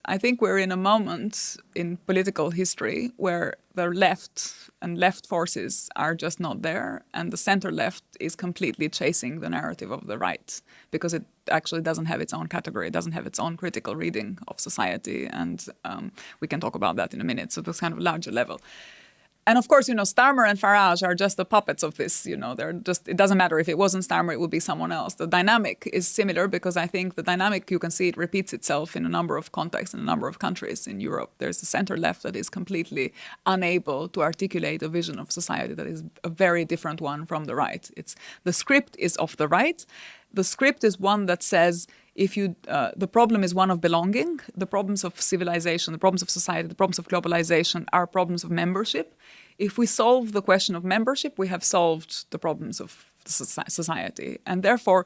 I think we're in a moment in political history where the left and left forces are just not there, and the center left is completely chasing the narrative of the right because it actually doesn't have its own category, it doesn't have its own critical reading of society, and we can talk about that in a minute. So this kind of larger level. And of course, Starmer and Farage are just the puppets of this. They're just, it doesn't matter if it wasn't Starmer, it would be someone else. The dynamic is similar because I think the dynamic, you can see it repeats itself in a number of contexts in a number of countries in Europe. There's a center left that is completely unable to articulate a vision of society that is a very different one from the right. The script is of the right. The script is one that says, the problem is one of belonging. The problems of civilization, the problems of society, the problems of globalization are problems of membership. If we solve the question of membership, we have solved the problems of society. And therefore,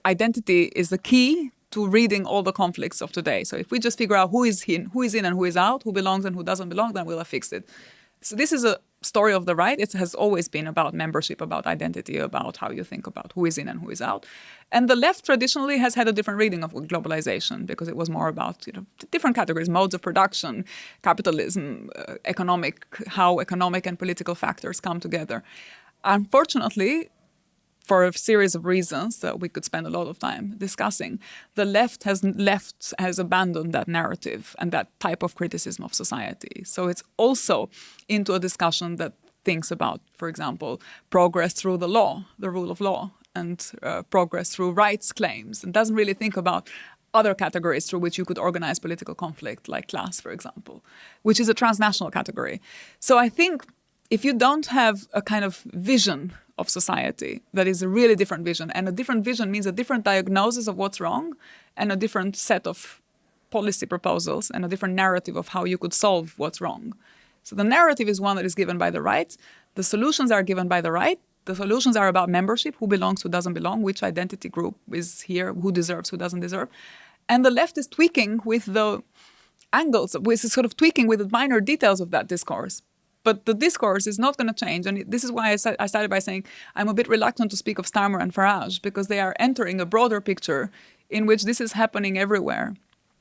identity is the key to reading all the conflicts of today. So if we just figure out who is in and who is out, who belongs and who doesn't belong, then we'll have fixed it. So this is a story of the right. It has always been about membership, about identity, about how you think about who is in and who is out. And the left traditionally has had a different reading of globalization because it was more about different categories, modes of production, capitalism, how economic and political factors come together. Unfortunately, for a series of reasons that we could spend a lot of time discussing, the left has abandoned that narrative and that type of criticism of society. So it's also into a discussion that thinks about, for example, progress through the law, the rule of law, and progress through rights claims, and doesn't really think about other categories through which you could organize political conflict, like class, for example, which is a transnational category. So I think if you don't have a kind of vision of society that is a really different vision, and a different vision means a different diagnosis of what's wrong and a different set of policy proposals and a different narrative of how you could solve what's wrong. So the narrative is one that is given by the right. The solutions are given by the right. The solutions are about membership, who belongs, who doesn't belong, which identity group is here, who deserves, who doesn't deserve. And the left is tweaking with the angles, sort of tweaking with the minor details of that discourse. But the discourse is not going to change. And this is why I started by saying I'm a bit reluctant to speak of Starmer and Farage, because they are entering a broader picture in which this is happening everywhere.